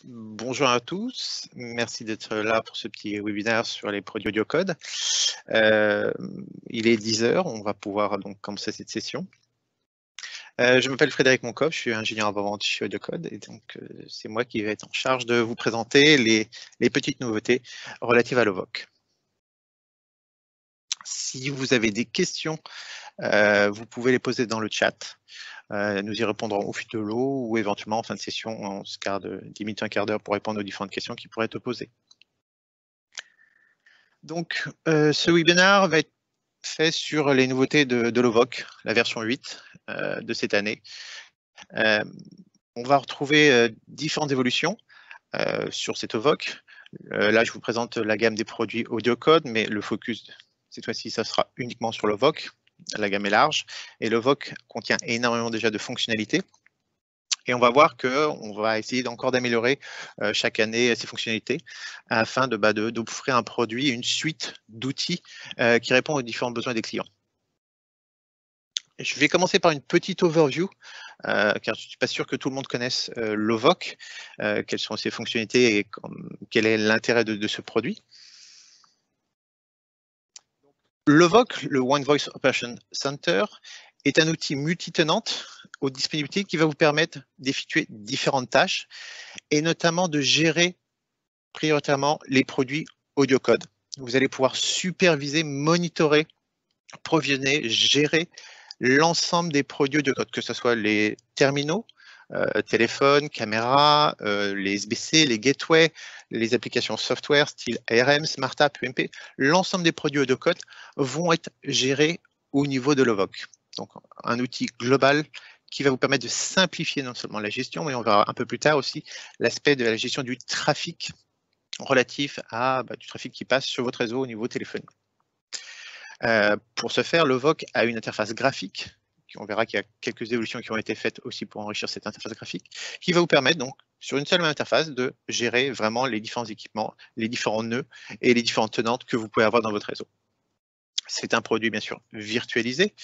Bonjour à tous, merci d'être là pour ce petit webinaire sur les produits AudioCode. Il est 10 heures, on va pouvoir donc commencer cette session. Je m'appelle Frédéric Moncoff, je suis ingénieur avant-vente chez AudioCode et donc c'est moi qui vais être en charge de vous présenter les petites nouveautés relatives à l'OVOC. Si vous avez des questions, vous pouvez les poser dans le chat. Nous y répondrons au fil de l'eau ou éventuellement en fin de session, on se garde 10 minutes, un quart d'heure pour répondre aux différentes questions qui pourraient être posées. Donc, ce webinaire va être fait sur les nouveautés de l'OVOC, la version 8 de cette année. On va retrouver différentes évolutions sur cet OVOC. Là, je vous présente la gamme des produits AudioCode, mais le focus, cette fois-ci, ça sera uniquement sur l'OVOC. La gamme est large et l'OVOC contient énormément déjà de fonctionnalités. Et on va voir qu'on va essayer encore d'améliorer chaque année ces fonctionnalités afin d'offrir un produit, une suite d'outils qui répond aux différents besoins des clients. Je vais commencer par une petite overview, car je ne suis pas sûr que tout le monde connaisse l'OVOC, quelles sont ses fonctionnalités et quel est l'intérêt de ce produit. L'OVOC, le One Voice Operation Center, est un outil multitenante aux disponibilités qui va vous permettre d'effectuer différentes tâches et notamment de gérer prioritairement les produits AudioCode. Vous allez pouvoir superviser, monitorer, provisionner, gérer l'ensemble des produits AudioCode, que ce soit les terminaux, téléphones, caméras, les SBC, les gateways, les applications software style ARM, SmartApp, UMP, l'ensemble des produits AudioCode vont être gérés au niveau de l'OVOC. Donc un outil global qui va vous permettre de simplifier non seulement la gestion, mais on verra un peu plus tard aussi l'aspect de la gestion du trafic relatif à du trafic qui passe sur votre réseau au niveau téléphonique. Pour ce faire, l'OVOC a une interface graphique. On verra qu'il y a quelques évolutions qui ont été faites aussi pour enrichir cette interface graphique, qui va vous permettre donc, sur une seule même interface, de gérer vraiment les différents équipements, les différents nœuds et les différentes tenantes que vous pouvez avoir dans votre réseau. C'est un produit bien sûr virtualisé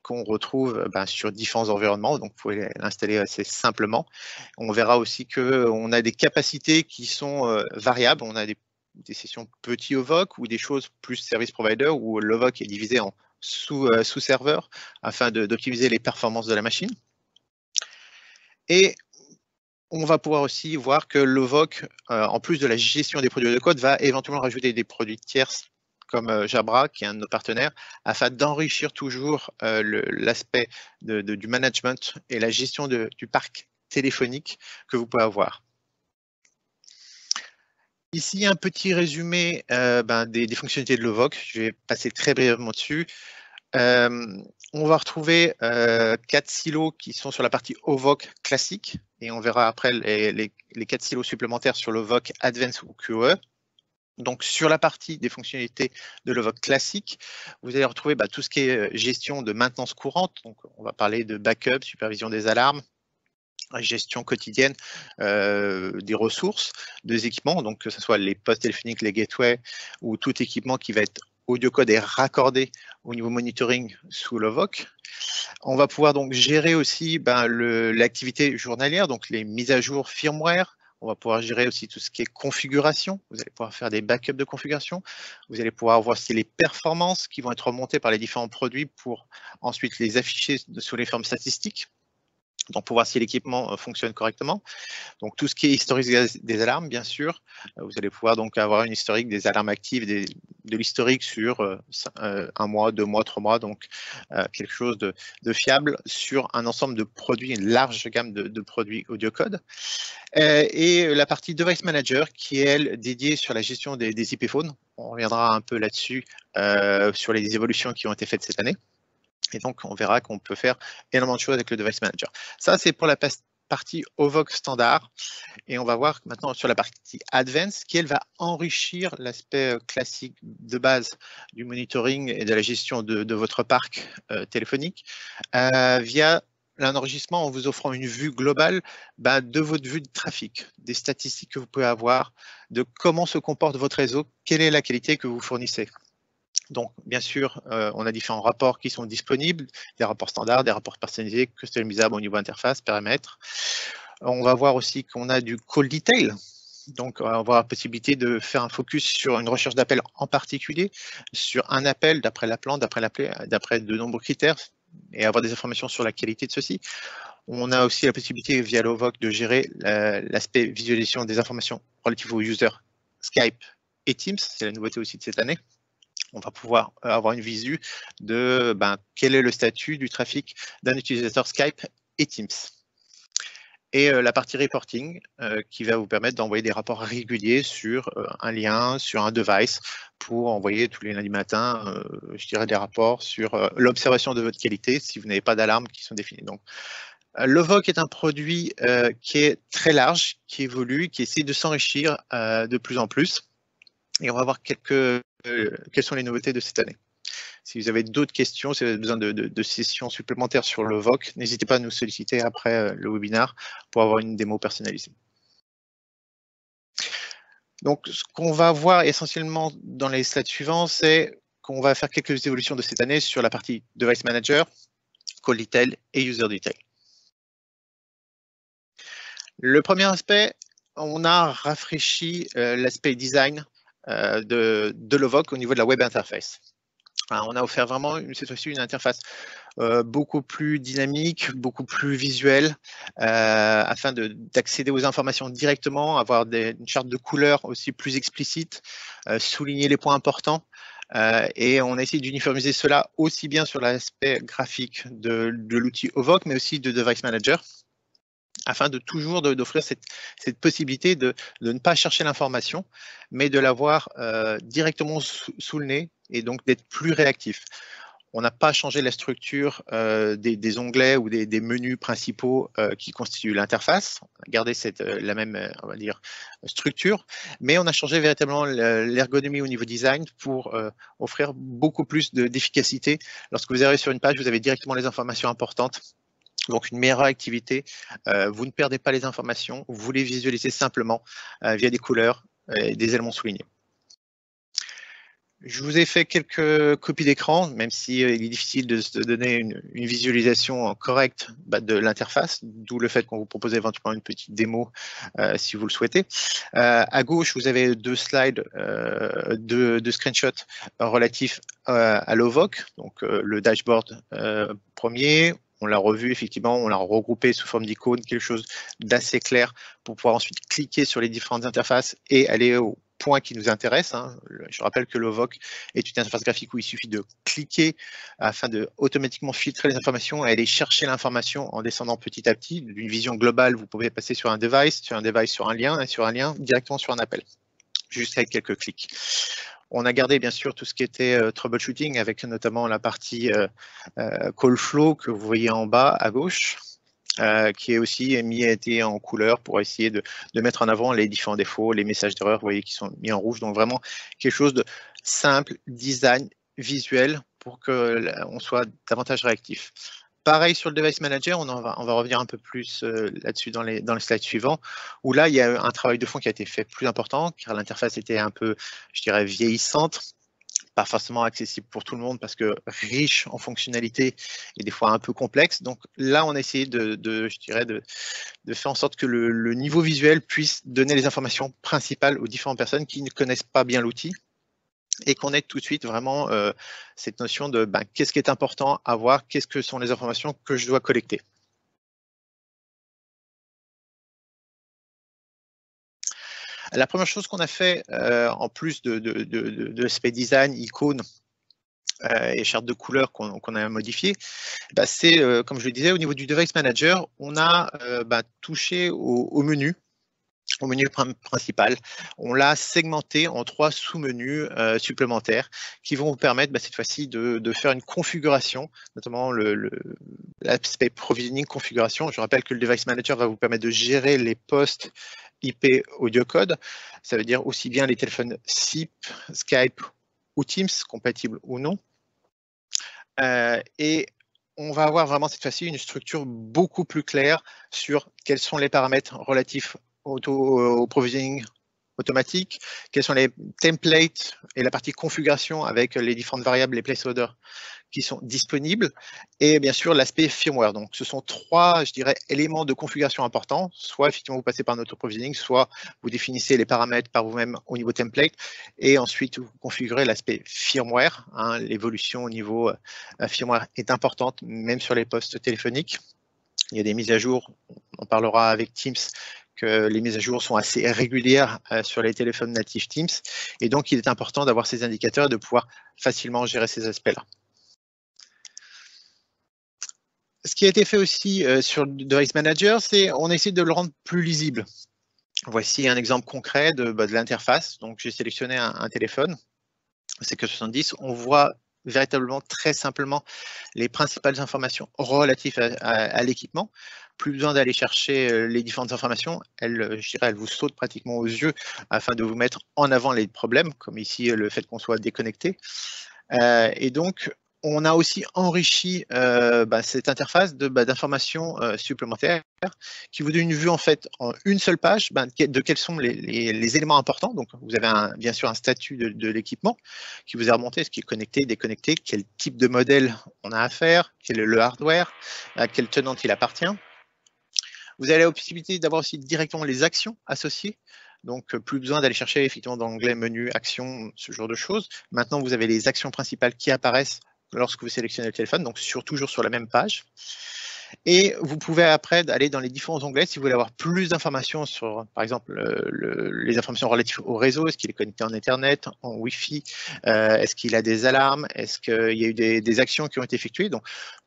qu'on retrouve sur différents environnements, donc vous pouvez l'installer assez simplement. On verra aussi qu'on a des capacités qui sont variables, on a des sessions petits OVOC ou des choses plus service provider où l'OVOC est divisé en sous-serveurs afin d'optimiser les performances de la machine. Et on va pouvoir aussi voir que l'OVOC, en plus de la gestion des produits AudioCode, va éventuellement rajouter des produits tierces comme Jabra, qui est un de nos partenaires, afin d'enrichir toujours l'aspect du management et la gestion du parc téléphonique que vous pouvez avoir. Ici, un petit résumé des fonctionnalités de l'OVOC. Je vais passer très brièvement dessus. On va retrouver 4 silos qui sont sur la partie OVOC classique et on verra après les 4 silos supplémentaires sur l'OVOC Advanced ou QoE. Donc sur la partie des fonctionnalités de l'OVOC classique, vous allez retrouver tout ce qui est gestion de maintenance courante. Donc on va parler de backup, supervision des alarmes, gestion quotidienne des ressources, des équipements, donc que ce soit les postes téléphoniques, les gateways ou tout équipement qui va être AudioCode est raccordé au niveau monitoring sous l'OVOC. On va pouvoir donc gérer aussi l'activité journalière, donc les mises à jour firmware. On va pouvoir gérer aussi tout ce qui est configuration. Vous allez pouvoir faire des backups de configuration. Vous allez pouvoir voir les performances qui vont être remontées par les différents produits pour ensuite les afficher sous les formes statistiques. Donc pour voir si l'équipement fonctionne correctement. Donc tout ce qui est historique des alarmes, bien sûr, vous allez pouvoir donc avoir une historique des alarmes actives, de l'historique sur 1 mois, 2 mois, 3 mois, donc quelque chose de fiable sur un ensemble de produits, une large gamme de produits AudioCode. Et la partie Device Manager qui est, elle, dédiée sur la gestion des IP phones. On reviendra un peu là-dessus sur les évolutions qui ont été faites cette année. Et donc, on verra qu'on peut faire énormément de choses avec le Device Manager. Ça, c'est pour la partie OVOC standard. Et on va voir maintenant sur la partie Advanced, qui, elle, va enrichir l'aspect classique de base du monitoring et de la gestion de votre parc téléphonique via un enregistrement en vous offrant une vue globale de votre vue de trafic, des statistiques que vous pouvez avoir, de comment se comporte votre réseau, quelle est la qualité que vous fournissez. Donc, bien sûr, on a différents rapports qui sont disponibles, des rapports standards, des rapports personnalisés, customisables au niveau interface, paramètres. On va voir aussi qu'on a du call detail. Donc, on va avoir la possibilité de faire un focus sur une recherche d'appel en particulier, sur un appel d'après l'appelant, d'après de nombreux critères, et avoir des informations sur la qualité de ceci. On a aussi la possibilité via l'OVOC de gérer l'aspect visualisation des informations relatives aux users Skype et Teams. C'est la nouveauté aussi de cette année. On va pouvoir avoir une visu de quel est le statut du trafic d'un utilisateur Skype et Teams. Et la partie reporting qui va vous permettre d'envoyer des rapports réguliers sur un lien, sur un device, pour envoyer tous les lundis matins, je dirais, des rapports sur l'observation de votre qualité si vous n'avez pas d'alarmes qui sont définies. Donc, l'OVOC est un produit qui est très large, qui évolue, qui essaie de s'enrichir de plus en plus. Et on va voir quelles sont les nouveautés de cette année. Si vous avez d'autres questions, si vous avez besoin de sessions supplémentaires sur l'OVOC, n'hésitez pas à nous solliciter après le webinaire pour avoir une démo personnalisée. Donc, ce qu'on va voir essentiellement dans les slides suivants, c'est qu'on va faire quelques évolutions de cette année sur la partie Device Manager, Call Detail et User Detail. Le premier aspect, on a rafraîchi l'aspect design de l'OVOC au niveau de la web interface. On a offert vraiment cette fois-ci une interface beaucoup plus dynamique, beaucoup plus visuelle, afin d'accéder aux informations directement, avoir une charte de couleurs aussi plus explicite, souligner les points importants. Et on a essayé d'uniformiser cela aussi bien sur l'aspect graphique de l'outil OVOC, mais aussi de Device Manager, afin de toujours d'offrir cette possibilité de ne pas chercher l'information, mais de l'avoir directement sous le nez et donc d'être plus réactif. On n'a pas changé la structure des onglets ou des menus principaux qui constituent l'interface. On a gardé la même, on va dire, structure, mais on a changé véritablement l'ergonomie au niveau design pour offrir beaucoup plus d'efficacité. Lorsque vous arrivez sur une page, vous avez directement les informations importantes. Donc, une meilleure activité. Vous ne perdez pas les informations. Vous les visualisez simplement via des couleurs et des éléments soulignés. Je vous ai fait quelques copies d'écran, même si il est difficile de se donner une visualisation correcte de l'interface, d'où le fait qu'on vous propose éventuellement une petite démo si vous le souhaitez. À gauche, vous avez deux slides de screenshots relatifs à l'OVOC, donc le dashboard premier. On l'a revu, effectivement, on l'a regroupé sous forme d'icône, quelque chose d'assez clair pour pouvoir ensuite cliquer sur les différentes interfaces et aller au point qui nous intéresse. Je rappelle que l'OVOC est une interface graphique où il suffit de cliquer afin de automatiquement filtrer les informations et aller chercher l'information en descendant petit à petit. D'une vision globale, vous pouvez passer sur un device sur un lien, et sur un lien directement sur un appel, juste avec quelques clics. On a gardé bien sûr tout ce qui était troubleshooting avec notamment la partie call flow que vous voyez en bas à gauche. Qui est aussi été en couleur pour essayer de mettre en avant les différents défauts, les messages d'erreur, vous voyez, qui sont mis en rouge. Donc vraiment quelque chose de simple, design, visuel, pour qu'on soit davantage réactif. Pareil sur le Device Manager, on va revenir un peu plus là-dessus dans les slides suivants, où là, il y a un travail de fond qui a été fait plus important, car l'interface était un peu, je dirais, vieillissante, pas forcément accessible pour tout le monde parce que riche en fonctionnalités et des fois un peu complexe. Donc là, on a essayé de faire en sorte que le niveau visuel puisse donner les informations principales aux différentes personnes qui ne connaissent pas bien l'outil et qu'on ait tout de suite vraiment cette notion de qu'est-ce qui est important à voir, qu'est-ce que sont les informations que je dois collecter. La première chose qu'on a fait, en plus de l'aspect design, icône et charte de couleurs qu'on a modifié, c'est, comme je le disais, au niveau du Device Manager, on a touché au menu principal. On l'a segmenté en 3 sous-menus supplémentaires qui vont vous permettre cette fois-ci de faire une configuration, notamment l'aspect provisioning configuration. Je rappelle que le Device Manager va vous permettre de gérer les postes IP audio code. Ça veut dire aussi bien les téléphones SIP, Skype ou Teams, compatibles ou non. Et on va avoir vraiment cette fois-ci une structure beaucoup plus claire sur quels sont les paramètres relatifs au provisioning automatique, quels sont les templates et la partie configuration avec les différentes variables, les placeholders qui sont disponibles, et bien sûr l'aspect firmware. Donc ce sont trois, je dirais, éléments de configuration importants. Soit effectivement vous passez par un auto-provisioning, soit vous définissez les paramètres par vous-même au niveau template, et ensuite vous configurez l'aspect firmware. Hein, l'évolution au niveau firmware est importante, même sur les postes téléphoniques. Il y a des mises à jour, on parlera avec Teams, que les mises à jour sont assez régulières sur les téléphones natifs Teams, et donc il est important d'avoir ces indicateurs et de pouvoir facilement gérer ces aspects-là. Ce qui a été fait aussi sur le Device Manager, c'est on essaie de le rendre plus lisible. Voici un exemple concret de l'interface. Donc j'ai sélectionné un téléphone, c'est CQ70. On voit véritablement très simplement les principales informations relatives à l'équipement. Plus besoin d'aller chercher les différentes informations. Je dirais, elles vous sautent pratiquement aux yeux afin de vous mettre en avant les problèmes, comme ici le fait qu'on soit déconnecté. Et donc, on a aussi enrichi cette interface d'informations supplémentaires qui vous donne une vue en fait en une seule page de quels sont les éléments importants. Donc vous avez bien sûr un statut de l'équipement qui vous est remonté, ce qui est connecté, déconnecté, quel type de modèle on a à faire, quel est le hardware, à quelle tenante il appartient. Vous avez la possibilité d'avoir aussi directement les actions associées. Donc, plus besoin d'aller chercher effectivement dans l'onglet menu, actions, ce genre de choses. Maintenant, vous avez les actions principales qui apparaissent lorsque vous sélectionnez le téléphone, donc toujours sur la même page. Et vous pouvez après aller dans les différents onglets si vous voulez avoir plus d'informations sur, par exemple, les informations relatives au réseau. Est-ce qu'il est connecté en Ethernet, en Wi-Fi, est-ce qu'il a des alarmes, est-ce qu'il y a eu des actions qui ont été effectuées. Donc,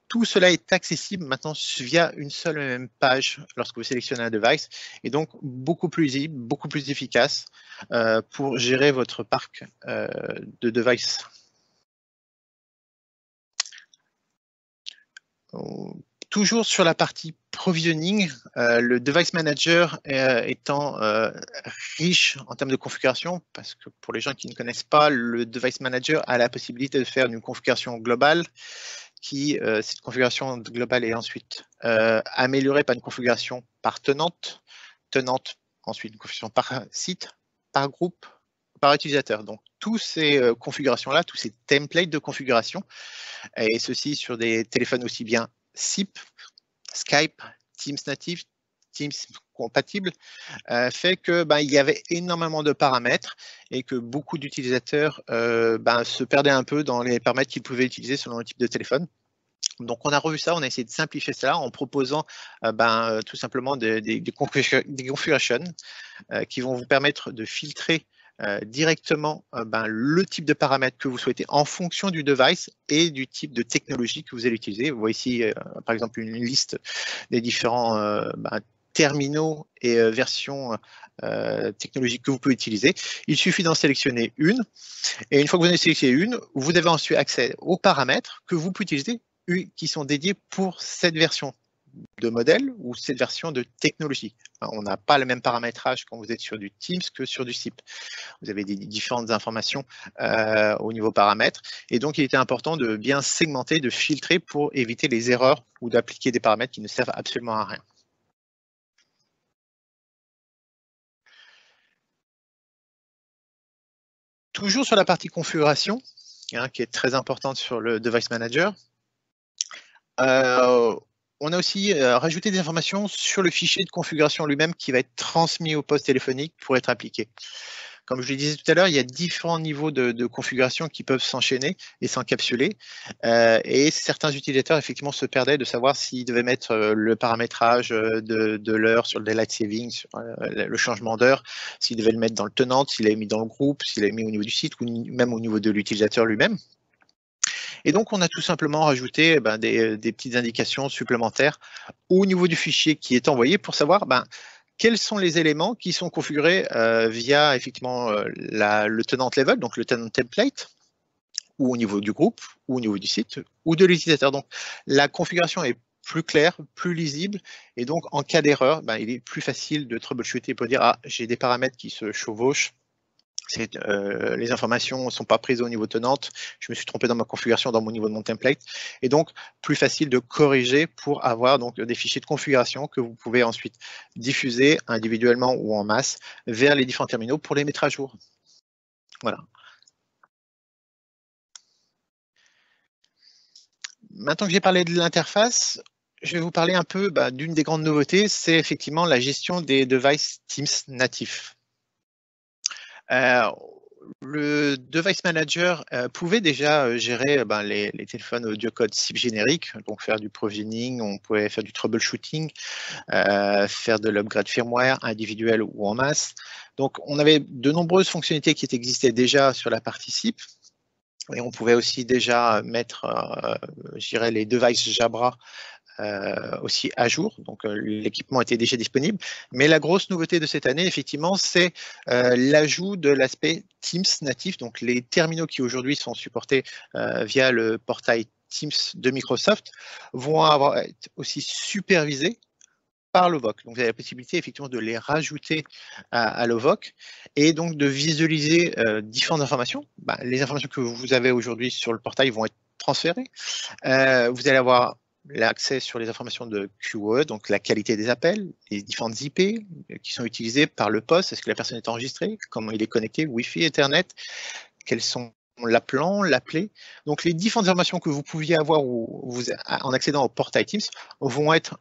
tout cela est accessible maintenant via une seule et même page lorsque vous sélectionnez un device, et donc beaucoup plus lisible, beaucoup plus efficace pour gérer votre parc de devices. Toujours sur la partie provisioning, le Device Manager étant riche en termes de configuration, parce que pour les gens qui ne connaissent pas, le Device Manager a la possibilité de faire une configuration globale cette configuration globale est ensuite améliorée par une configuration par tenante, ensuite une configuration par site, par groupe, par utilisateur. Donc, toutes ces configurations-là, tous ces templates de configuration, et ceci sur des téléphones aussi bien SIP, Skype, Teams native, Teams compatible, fait que il y avait énormément de paramètres et que beaucoup d'utilisateurs se perdaient un peu dans les paramètres qu'ils pouvaient utiliser selon le type de téléphone. Donc on a revu ça, on a essayé de simplifier cela en proposant tout simplement des configurations qui vont vous permettre de filtrer directement le type de paramètres que vous souhaitez en fonction du device et du type de technologie que vous allez utiliser. Vous voyez ici par exemple une liste des différents terminaux et versions technologiques que vous pouvez utiliser. Il suffit d'en sélectionner une, et une fois que vous en avez sélectionné une, vous avez ensuite accès aux paramètres que vous pouvez utiliser qui sont dédiés pour cette version de modèle ou cette version de technologie. On n'a pas le même paramétrage quand vous êtes sur du Teams que sur du SIP. Vous avez des différentes informations au niveau paramètres, et donc il était important de bien segmenter, de filtrer pour éviter les erreurs ou d'appliquer des paramètres qui ne servent absolument à rien. Toujours sur la partie configuration, qui est très importante sur le Device Manager, on a aussi rajouté des informations sur le fichier de configuration lui-même qui va être transmis au poste téléphonique pour être appliqué. Comme je le disais tout à l'heure, il y a différents niveaux de configuration qui peuvent s'enchaîner et s'encapsuler. Et certains utilisateurs, effectivement, se perdaient de savoir s'ils devaient mettre le paramétrage de l'heure sur le daylight saving, sur le changement d'heure, s'ils devaient le mettre dans le tenant, s'il l'avait mis dans le groupe, s'il l'avait mis au niveau du site ou même au niveau de l'utilisateur lui-même. Et donc, on a tout simplement rajouté des petites indications supplémentaires au niveau du fichier qui est envoyé pour savoir quels sont les éléments qui sont configurés via effectivement le tenant level, donc le tenant template, ou au niveau du groupe, ou au niveau du site, ou de l'utilisateur. Donc, la configuration est plus claire, plus lisible, et donc en cas d'erreur, il est plus facile de troubleshooter pour dire j'ai des paramètres qui se chevauchent, Les informations ne sont pas prises au niveau tenante, je me suis trompé dans ma configuration, dans mon niveau de mon template, et donc plus facile de corriger pour avoir donc des fichiers de configuration que vous pouvez ensuite diffuser individuellement ou en masse vers les différents terminaux pour les mettre à jour. Voilà. Maintenant que j'ai parlé de l'interface, je vais vous parler un peu d'une des grandes nouveautés, c'est effectivement la gestion des devices Teams natifs. Le Device Manager pouvait déjà gérer les téléphones audio code SIP génériques, donc faire du provisioning, on pouvait faire du troubleshooting, faire de l'upgrade firmware individuel ou en masse. Donc on avait de nombreuses fonctionnalités qui existaient déjà sur la partie SIP. Et on pouvait aussi déjà mettre, je dirais, les devices Jabra aussi à jour. Donc l'équipement était déjà disponible. Mais la grosse nouveauté de cette année, effectivement, c'est l'ajout de l'aspect Teams natif. Donc les terminaux qui aujourd'hui sont supportés via le portail Teams de Microsoft vont être aussi supervisés par l'OVOC. Donc, vous avez la possibilité effectivement de les rajouter à l'OVOC et donc de visualiser différentes informations. Les informations que vous avez aujourd'hui sur le portail vont être transférées. Vous allez avoir l'accès sur les informations de QoE, donc la qualité des appels, les différentes IP qui sont utilisées par le poste, est-ce que la personne est enregistrée, comment il est connecté, Wi-Fi, Ethernet, quels sont l'appelant, l'appelé. Donc les différentes informations que vous pouviez avoir en accédant au portail Teams vont être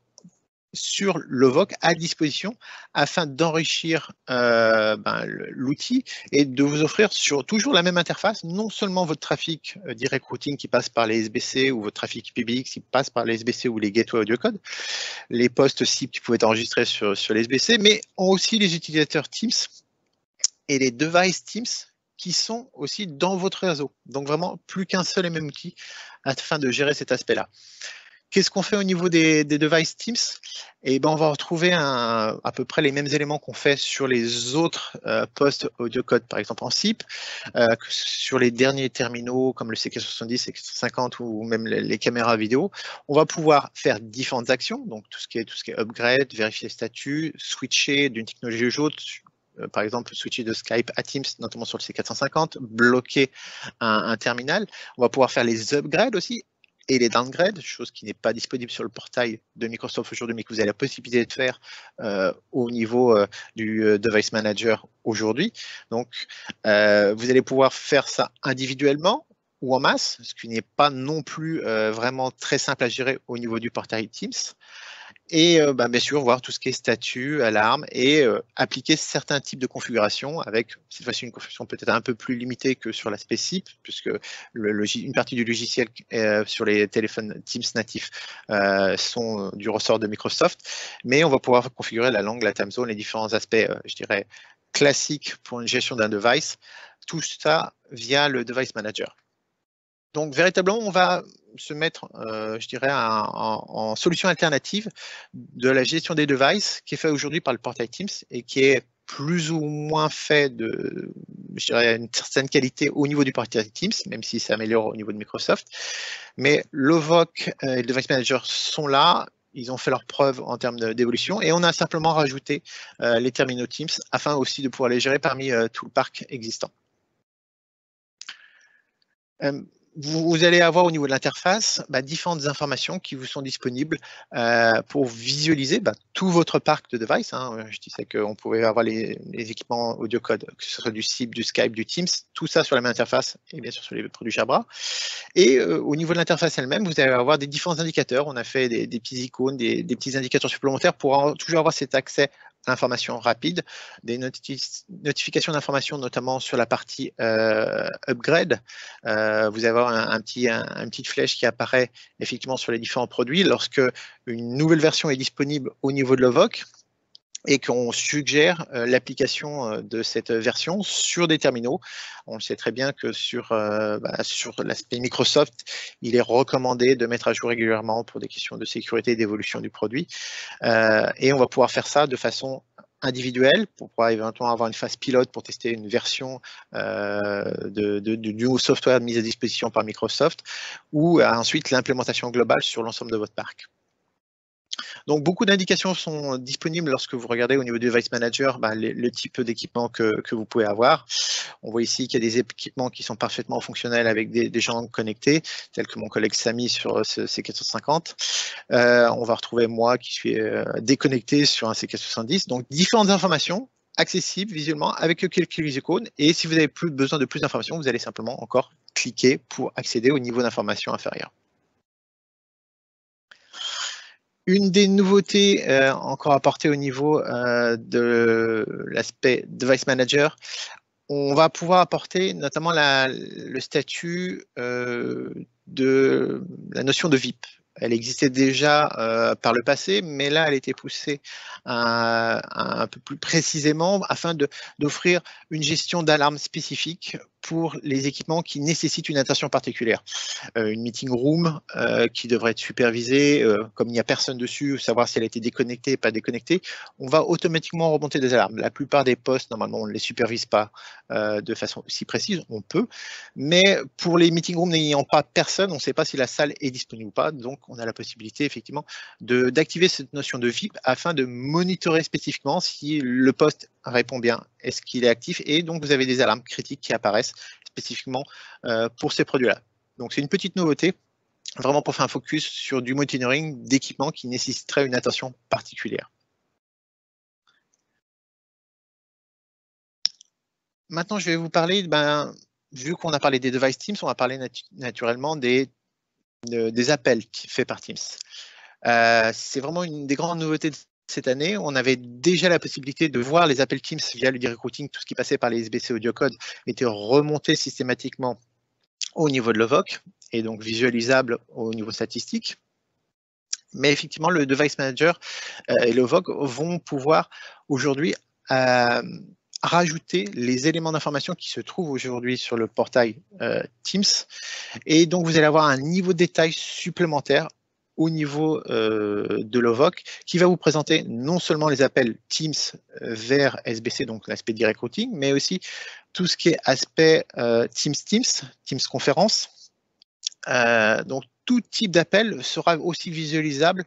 sur l'OVOC à disposition afin d'enrichir l'outil et de vous offrir sur toujours la même interface, non seulement votre trafic direct routing qui passe par les SBC ou votre trafic PBX qui passe par les SBC ou les gateways audio code, les postes SIP qui pouvaient être enregistrés sur les SBC, mais aussi les utilisateurs Teams et les devices Teams qui sont aussi dans votre réseau. Donc vraiment plus qu'un seul et même outil afin de gérer cet aspect-là. Qu'est-ce qu'on fait au niveau des devices Teams? On va retrouver à peu près les mêmes éléments qu'on fait sur les autres postes audio code, par exemple en SIP, sur les derniers terminaux comme le CK70, CK50 ou même les caméras vidéo. On va pouvoir faire différentes actions, donc tout ce qui est upgrade, vérifier le statut, switcher d'une technologie à l'autre, par exemple switcher de Skype à Teams, notamment sur le C450, bloquer un terminal. On va pouvoir faire les upgrades aussi et les downgrades, chose qui n'est pas disponible sur le portail de Microsoft aujourd'hui, mais que vous avez la possibilité de faire au niveau du Device Manager aujourd'hui. Donc, vous allez pouvoir faire ça individuellement ou en masse, ce qui n'est pas non plus vraiment très simple à gérer au niveau du portail Teams. Et bien sûr, voir tout ce qui est statut, alarme et appliquer certains types de configurations avec cette fois-ci une configuration peut-être un peu plus limitée que sur l'aspect SIP, puisque une partie du logiciel sur les téléphones Teams natifs sont du ressort de Microsoft, mais on va pouvoir configurer la langue, la time zone, les différents aspects, je dirais, classiques pour une gestion d'un device, tout ça via le Device Manager. Donc, véritablement, on va se mettre, je dirais, en solution alternative de la gestion des devices qui est fait aujourd'hui par le portail Teams et qui est plus ou moins fait de, je dirais, une certaine qualité au niveau du portail Teams, même si ça améliore au niveau de Microsoft. Mais l'OVOC et le Device Manager sont là. Ils ont fait leurs preuves en termes d'évolution et on a simplement rajouté les terminaux Teams afin aussi de pouvoir les gérer parmi tout le parc existant. Vous allez avoir au niveau de l'interface différentes informations qui vous sont disponibles pour visualiser tout votre parc de devices. Je disais qu'on pouvait avoir les équipements audio code, que ce soit du SIP, du Skype, du Teams, tout ça sur la même interface et bien sûr sur les produits Jabra. Et au niveau de l'interface elle-même, vous allez avoir des différents indicateurs. On a fait des petits icônes, des petits indicateurs supplémentaires pour toujours avoir cet accès informations rapides, des notifications d'informations, notamment sur la partie upgrade. Vous allez avoir une petite flèche qui apparaît effectivement sur les différents produits lorsque une nouvelle version est disponible au niveau de l'OVOC et qu'on suggère l'application de cette version sur des terminaux. On sait très bien que sur l'aspect Microsoft, il est recommandé de mettre à jour régulièrement pour des questions de sécurité et d'évolution du produit. Et on va pouvoir faire ça de façon individuelle pour pouvoir éventuellement avoir une phase pilote pour tester une version du nouveau software mis à disposition par Microsoft ou ensuite l'implémentation globale sur l'ensemble de votre parc. Donc, beaucoup d'indications sont disponibles lorsque vous regardez au niveau du Device Manager le type d'équipement que vous pouvez avoir. On voit ici qu'il y a des équipements qui sont parfaitement fonctionnels avec des gens connectés, tels que mon collègue Samy sur ce C450. On va retrouver moi qui suis déconnecté sur un C470. Donc, différentes informations accessibles visuellement avec quelques icônes. Et si vous avez besoin de plus d'informations, vous allez simplement encore cliquer pour accéder au niveau d'information inférieur. Une des nouveautés encore apportées au niveau de l'aspect Device Manager, on va pouvoir apporter notamment le statut de la notion de VIP. Elle existait déjà par le passé, mais là, elle a été poussée un peu plus précisément afin d'offrir une gestion d'alarme spécifique pour les équipements qui nécessitent une attention particulière. Une meeting room qui devrait être supervisée, comme il n'y a personne dessus, savoir si elle a été déconnectée, pas déconnectée, on va automatiquement remonter des alarmes. La plupart des postes, normalement, on ne les supervise pas de façon aussi précise, on peut, mais pour les meeting rooms n'ayant pas personne, on ne sait pas si la salle est disponible ou pas, donc on a la possibilité effectivement d'activer cette notion de VIP afin de monitorer spécifiquement si le poste répond bien, est-ce qu'il est actif, et donc vous avez des alarmes critiques qui apparaissent spécifiquement pour ces produits-là. Donc c'est une petite nouveauté, vraiment pour faire un focus sur du monitoring d'équipements qui nécessiterait une attention particulière. Maintenant, je vais vous parler, vu qu'on a parlé des device Teams, on va parler naturellement des appels faits par Teams. C'est vraiment une des grandes nouveautés de cette année. On avait déjà la possibilité de voir les appels Teams via le direct routing, tout ce qui passait par les SBC audio code était remonté systématiquement au niveau de l'OVOC et donc visualisable au niveau statistique. Mais effectivement, le Device Manager et l'OVOC vont pouvoir aujourd'hui rajouter les éléments d'information qui se trouvent aujourd'hui sur le portail Teams. Et donc, vous allez avoir un niveau de détail supplémentaire au niveau de l'OVOC qui va vous présenter non seulement les appels Teams vers SBC, donc l'aspect direct routing, mais aussi tout ce qui est aspect Teams conférence. Donc, tout type d'appel sera aussi visualisable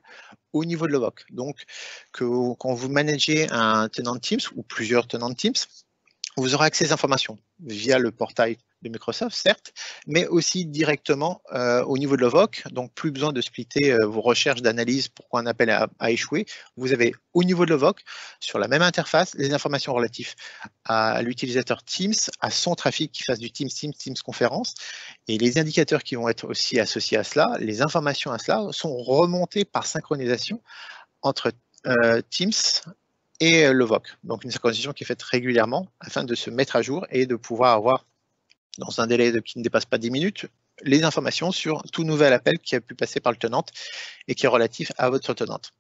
au niveau de l'OVOC. Donc, quand vous managez un tenant Teams ou plusieurs tenants Teams, vous aurez accès à ces informations via le portail de Microsoft, certes, mais aussi directement au niveau de l'OVOC. Donc, plus besoin de splitter vos recherches d'analyse pourquoi un appel a échoué. Vous avez au niveau de l'OVOC, sur la même interface, les informations relatives à l'utilisateur Teams, à son trafic qui fasse du Teams conférence, et les indicateurs qui vont être aussi associés à cela, les informations à cela sont remontées par synchronisation entre Teams et l'OVOC. Donc, une synchronisation qui est faite régulièrement afin de se mettre à jour et de pouvoir avoir, dans un délai qui ne dépasse pas 10 minutes, les informations sur tout nouvel appel qui a pu passer par le tenant et qui est relatif à votre tenante.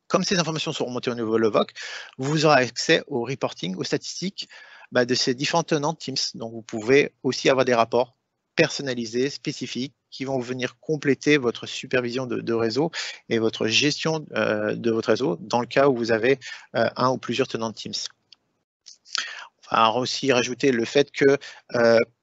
Comme ces informations sont remontées au niveau de l'OVOC, vous aurez accès au reporting, aux statistiques de ces différents tenants Teams. Donc, vous pouvez aussi avoir des rapports personnalisés, spécifiques, qui vont venir compléter votre supervision de réseau et votre gestion de votre réseau dans le cas où vous avez un ou plusieurs tenants Teams. On va aussi rajouter le fait que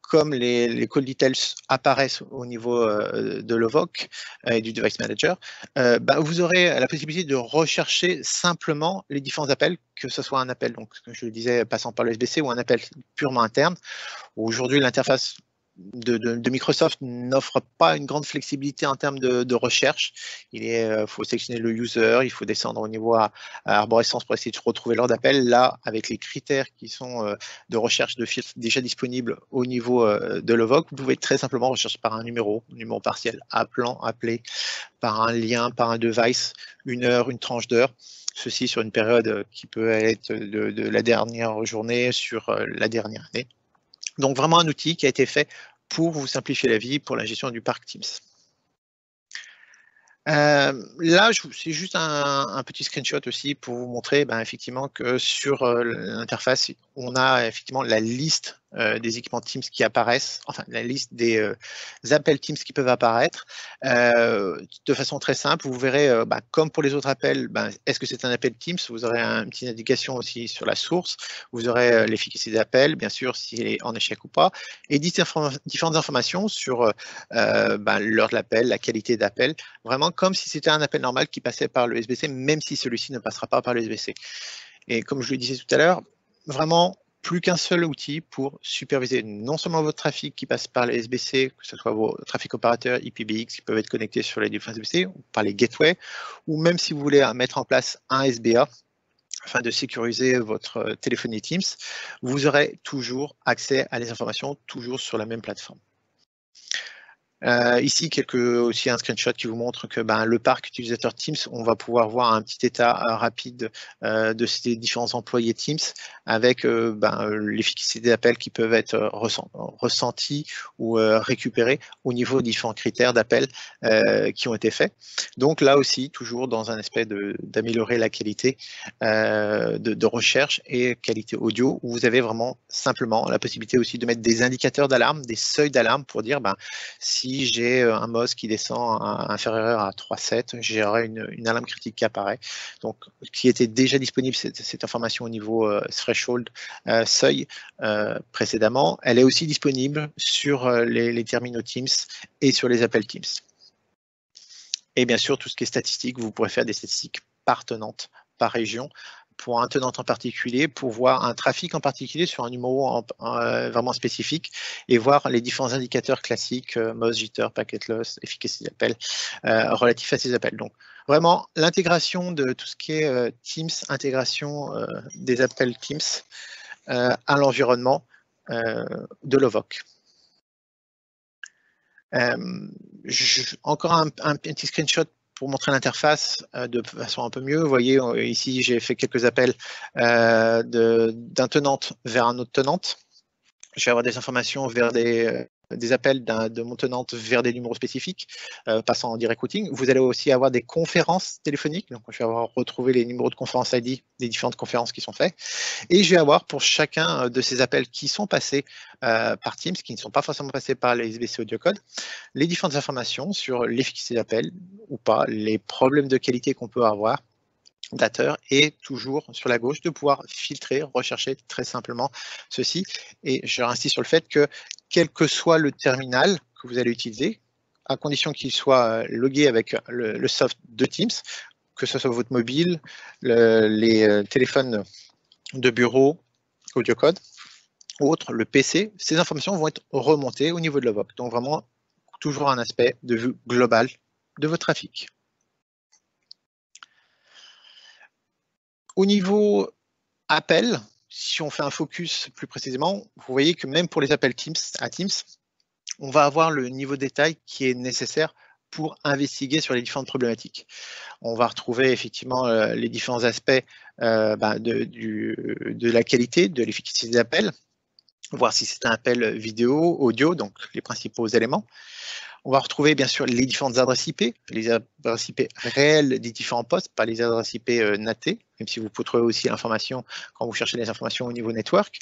comme les call details apparaissent au niveau de l'OVOC et du Device Manager, vous aurez la possibilité de rechercher simplement les différents appels, que ce soit un appel, donc, comme je le disais, passant par le SBC ou un appel purement interne. Aujourd'hui, l'interface de Microsoft n'offre pas une grande flexibilité en termes de recherche. Il faut sélectionner le user, il faut descendre au niveau à arborescence pour essayer de retrouver l'ordre d'appel. Là, avec les critères qui sont de recherche de filtres déjà disponibles au niveau de l'OVOC, vous pouvez très simplement rechercher par un numéro partiel, appelant, appelé, par un lien, par un device, une heure, une tranche d'heure. Ceci sur une période qui peut être de la dernière journée sur la dernière année. Donc, vraiment un outil qui a été fait pour vous simplifier la vie pour la gestion du parc Teams. Là, c'est juste un petit screenshot aussi pour vous montrer effectivement que sur l'interface, on a effectivement la liste des équipements Teams qui apparaissent, enfin la liste des appels Teams qui peuvent apparaître. De façon très simple, vous verrez, comme pour les autres appels, est-ce que c'est un appel Teams? Vous aurez une petite indication aussi sur la source, vous aurez l'efficacité d'appel, bien sûr, s'il est en échec ou pas, et différentes informations sur l'heure de l'appel, la qualité d'appel, vraiment comme si c'était un appel normal qui passait par le SBC, même si celui-ci ne passera pas par le SBC. Et comme je le disais tout à l'heure, vraiment plus qu'un seul outil pour superviser non seulement votre trafic qui passe par les SBC, que ce soit vos trafics opérateurs IPBX qui peuvent être connectés sur les différents SBC, ou par les gateways, ou même si vous voulez mettre en place un SBA, afin de sécuriser votre téléphonie Teams, vous aurez toujours accès à les informations, toujours sur la même plateforme. Ici, aussi un screenshot qui vous montre que le parc utilisateur Teams, on va pouvoir voir un petit état rapide de ces différents employés Teams avec l'efficacité des appels qui peuvent être ressentis ou récupérés au niveau des différents critères d'appels qui ont été faits. Donc là aussi, toujours dans un aspect d'améliorer la qualité de recherche et qualité audio, où vous avez vraiment simplement la possibilité aussi de mettre des indicateurs d'alarme, des seuils d'alarme pour dire si j'ai un MOS qui descend inférieur à 3.7, j'aurai une alarme critique qui apparaît. Donc, qui était déjà disponible, cette information au niveau threshold, seuil précédemment. Elle est aussi disponible sur les terminaux Teams et sur les appels Teams. Et bien sûr, tout ce qui est statistique, vous pourrez faire des statistiques par tenante, par région, pour un tenant en particulier, pour voir un trafic en particulier sur un numéro vraiment spécifique et voir les différents indicateurs classiques, MOS, jitter, packet loss, efficacité d'appel, relatifs à ces appels. Donc, vraiment, l'intégration de tout ce qui est Teams, intégration des appels Teams à l'environnement de l'OVOC. Encore un petit screenshot pour montrer l'interface de façon un peu mieux. Vous voyez, ici, j'ai fait quelques appels d'un tenante vers un autre tenante. Je vais avoir des informations vers des appels de mon tenante vers des numéros spécifiques, passant en direct routing. Vous allez aussi avoir des conférences téléphoniques. Donc, je vais avoir retrouvé les numéros de conférence ID des différentes conférences qui sont faites. Et je vais avoir pour chacun de ces appels qui sont passés par Teams, qui ne sont pas forcément passés par les SBC Audio Code, les différentes informations sur l'efficacité d'appel ou pas, les problèmes de qualité qu'on peut avoir, dateur, et toujours sur la gauche de pouvoir filtrer, rechercher très simplement ceci. Et je insiste sur le fait que quel que soit le terminal que vous allez utiliser, à condition qu'il soit logué avec le soft de Teams, que ce soit votre mobile, les téléphones de bureau, audio code, ou autre, le PC, ces informations vont être remontées au niveau de l'OVOC. Donc vraiment, toujours un aspect de vue globale de votre trafic. Au niveau appel, si on fait un focus plus précisément, vous voyez que même pour les appels Teams à Teams, on va avoir le niveau de détail qui est nécessaire pour investiguer sur les différentes problématiques. On va retrouver effectivement les différents aspects de la qualité, de l'efficacité d'appel, voir si c'est un appel vidéo, audio, donc les principaux éléments. On va retrouver bien sûr les différentes adresses IP, les adresses IP réelles des différents postes, pas les adresses IP NAT, même si vous pouvez trouver aussi l'information quand vous cherchez les informations au niveau network.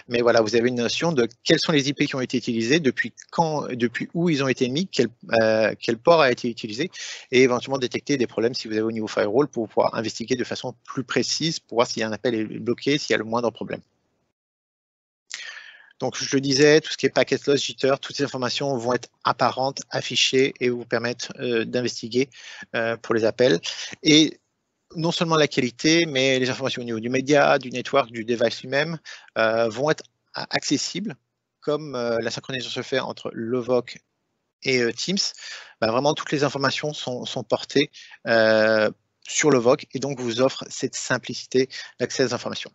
Mais voilà, vous avez une notion de quels sont les IP qui ont été utilisés, depuis quand, depuis où ils ont été mis, quel port a été utilisé, et éventuellement détecter des problèmes si vous avez au niveau firewall pour pouvoir investiguer de façon plus précise pour voir si un appel est bloqué, s'il y a le moindre problème. Donc, je le disais, tout ce qui est packet loss, jitter, toutes ces informations vont être apparentes, affichées et vous permettre d'investiguer pour les appels. Et non seulement la qualité, mais les informations au niveau du média, du network, du device lui-même vont être accessibles, comme la synchronisation se fait entre l'OVOC et Teams. Vraiment, toutes les informations sont portées sur l'OVOC et donc vous offre cette simplicité d'accès aux informations.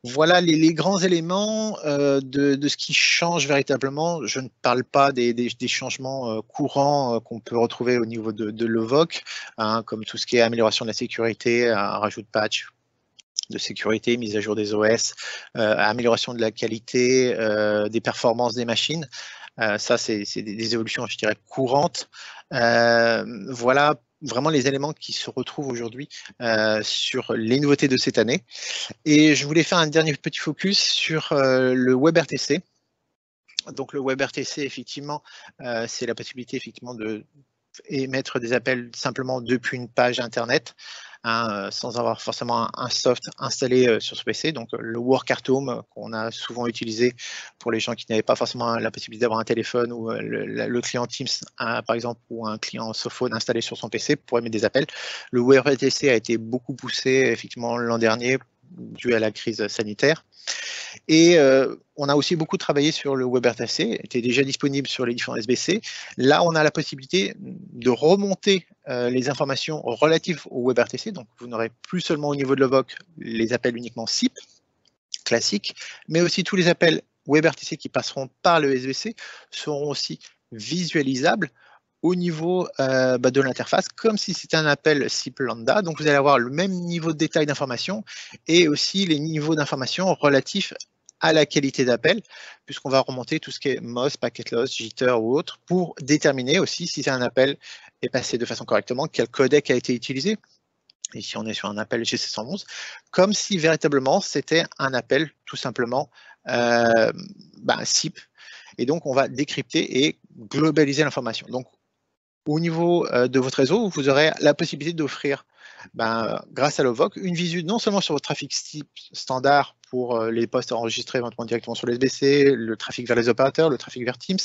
Voilà les grands éléments de ce qui change véritablement. Je ne parle pas des changements courants qu'on peut retrouver au niveau de l'OVOC, comme tout ce qui est amélioration de la sécurité, un rajout de patch de sécurité, mise à jour des OS, amélioration de la qualité, des performances des machines. Ça, c'est des évolutions, je dirais, courantes. Voilà, vraiment les éléments qui se retrouvent aujourd'hui sur les nouveautés de cette année. Et je voulais faire un dernier petit focus sur le WebRTC. Donc le WebRTC, effectivement, c'est la possibilité effectivement de émettre des appels simplement depuis une page Internet, hein, sans avoir forcément un soft installé sur ce PC. Donc le Work at Home qu'on a souvent utilisé pour les gens qui n'avaient pas forcément la possibilité d'avoir un téléphone ou le client Teams, par exemple, ou un client Sophone installé sur son PC pour émettre des appels. Le WebRTC a été beaucoup poussé effectivement l'an dernier dû à la crise sanitaire. Et on a aussi beaucoup travaillé sur le WebRTC, était déjà disponible sur les différents SBC. Là, on a la possibilité de remonter les informations relatives au WebRTC. Donc, vous n'aurez plus seulement au niveau de l'OVOC les appels uniquement SIP, classiques, mais aussi tous les appels WebRTC qui passeront par le SBC seront aussi visualisables au niveau de l'interface, comme si c'était un appel SIP lambda. Donc, vous allez avoir le même niveau de détail d'information et aussi les niveaux d'information relatifs à la qualité d'appel, puisqu'on va remonter tout ce qui est MOS, packet loss, jitter ou autre, pour déterminer aussi si un appel est passé de façon correctement, quel codec a été utilisé. Ici, on est sur un appel GC111, comme si véritablement c'était un appel tout simplement SIP. Et donc, on va décrypter et globaliser l'information. Donc, au niveau de votre réseau, vous aurez la possibilité d'offrir, grâce à l'OVOC, une visu non seulement sur votre trafic standard pour les postes enregistrés éventuellement directement sur les SBC, le trafic vers les opérateurs, le trafic vers Teams,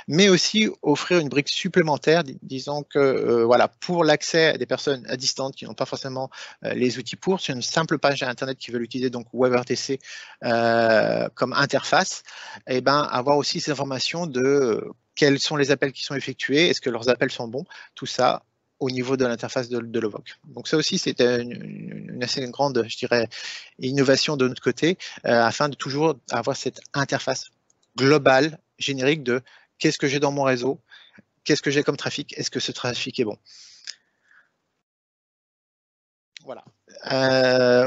mais aussi offrir une brique supplémentaire, disant que voilà, pour l'accès à des personnes à distance qui n'ont pas forcément les outils pour, sur une simple page Internet qui veulent utiliser donc WebRTC comme interface, et avoir aussi ces informations de quels sont les appels qui sont effectués, est-ce que leurs appels sont bons, tout ça au niveau de l'interface de l'OVOC. Donc ça aussi, c'est une assez grande, je dirais, innovation de notre côté, afin de toujours avoir cette interface globale, générique de qu'est-ce que j'ai dans mon réseau, qu'est-ce que j'ai comme trafic, est-ce que ce trafic est bon. Voilà.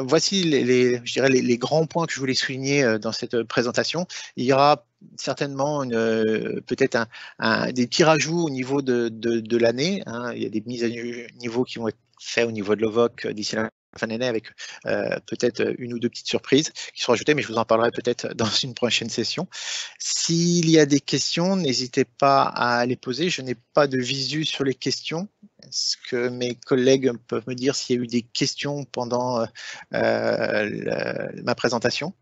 Voici je dirais les grands points que je voulais souligner dans cette présentation. Il y aura certainement peut-être des petits rajouts au niveau de l'année, hein. Il y a des mises à niveau qui vont être faites au niveau de l'OVOC d'ici la fin d'année avec peut-être une ou deux petites surprises qui seront ajoutées, mais je vous en parlerai peut-être dans une prochaine session. S'il y a des questions, n'hésitez pas à les poser. Je n'ai pas de visu sur les questions. Est-ce que mes collègues peuvent me dire s'il y a eu des questions pendant ma présentation?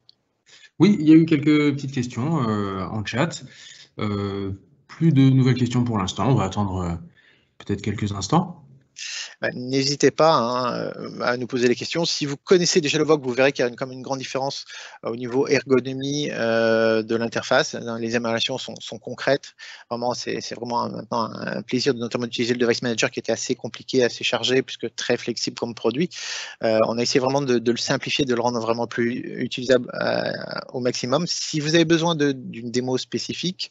Oui, il y a eu quelques petites questions en chat. Plus de nouvelles questions pour l'instant. On va attendre peut-être quelques instants. N'hésitez pas à nous poser les questions. Si vous connaissez déjà le VOC, vous verrez qu'il y a comme une grande différence au niveau ergonomie de l'interface. Les améliorations sont concrètes. Vraiment, c'est vraiment maintenant un plaisir de notamment d'utiliser le Device Manager qui était assez compliqué, assez chargé, puisque très flexible comme produit. On a essayé vraiment de le simplifier, de le rendre vraiment plus utilisable au maximum. Si vous avez besoin d'une démo spécifique,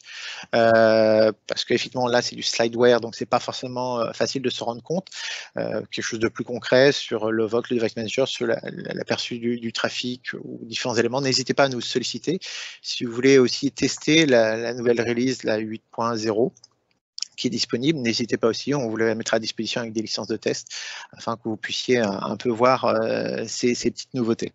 parce qu'effectivement là c'est du slideware, donc c'est pas forcément facile de se rendre compte, quelque chose de plus concret sur le VOC, le Device Manager, sur l'aperçu du trafic ou différents éléments, n'hésitez pas à nous solliciter. Si vous voulez aussi tester la nouvelle release, la 8.0, qui est disponible, n'hésitez pas aussi, on vous la mettra à disposition avec des licences de test afin que vous puissiez un peu voir ces petites nouveautés.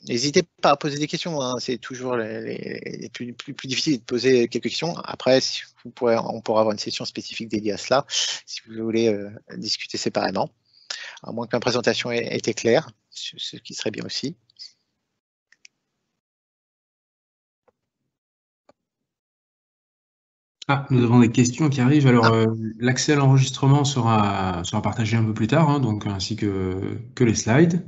N'hésitez pas à poser des questions, hein. C'est toujours les plus difficile de poser quelques questions. Après, si on pourra avoir une session spécifique dédiée à cela, si vous voulez discuter séparément, à moins que ma présentation ait été claire, ce qui serait bien aussi. Ah, nous avons des questions qui arrivent. Alors, l'accès à l'enregistrement sera partagé un peu plus tard, hein, donc ainsi que les slides.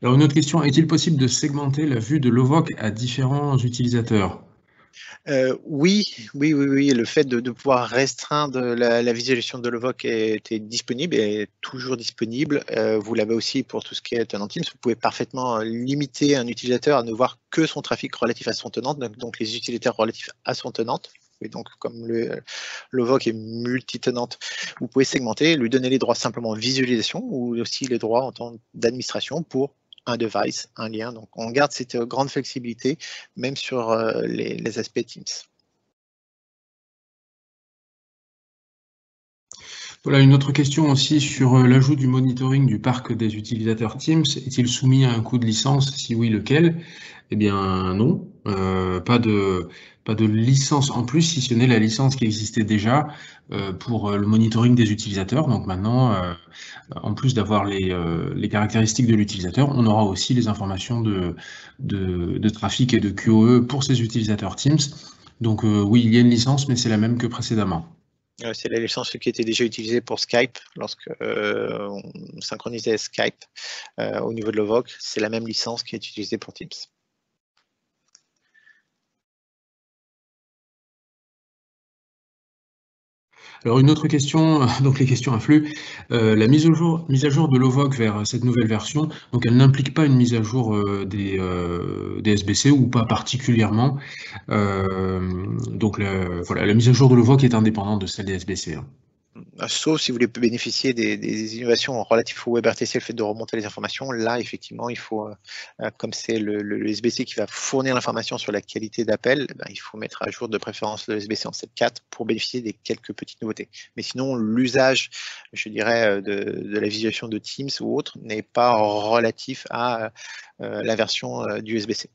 Alors, une autre question, est-il possible de segmenter la vue de l'OVOC à différents utilisateurs? Oui, le fait de pouvoir restreindre la visualisation de l'OVOC était disponible et est toujours disponible. Vous l'avez aussi pour tout ce qui est tenant Teams. Vous pouvez parfaitement limiter un utilisateur à ne voir que son trafic relatif à son tenante, donc les utilisateurs relatifs à son tenante. Et donc, comme l'OVOC est multi-tenante, vous pouvez segmenter, lui donner les droits simplement visualisation ou aussi les droits en temps d'administration pour un device, un lien. Donc, on garde cette grande flexibilité, même sur les aspects Teams. Voilà, une autre question aussi sur l'ajout du monitoring du parc des utilisateurs Teams. Est-il soumis à un coût de licence? Si oui, lequel? Eh bien non, pas de licence en plus, si ce n'est la licence qui existait déjà pour le monitoring des utilisateurs. Donc maintenant, en plus d'avoir les caractéristiques de l'utilisateur, on aura aussi les informations de trafic et de QoE pour ces utilisateurs Teams. Donc oui, il y a une licence, mais c'est la même que précédemment. C'est la licence qui était déjà utilisée pour Skype lorsque on synchronisait Skype au niveau de l'OVOC. C'est la même licence qui est utilisée pour Teams. Alors une autre question, donc les questions affluent. La mise à jour de l'OVOC vers cette nouvelle version, donc elle n'implique pas une mise à jour des SBC ou pas particulièrement. Donc voilà, la mise à jour de l'OVOC est indépendante de celle des SBC. Hein. Sauf si vous voulez bénéficier des innovations relatives au WebRTC, le fait de remonter les informations, là, effectivement, il faut, comme c'est le SBC qui va fournir l'information sur la qualité d'appel, il faut mettre à jour de préférence le SBC en 7.4 pour bénéficier des quelques petites nouveautés. Mais sinon, l'usage, je dirais, de la visualisation de Teams ou autre n'est pas relatif à la version du SBC.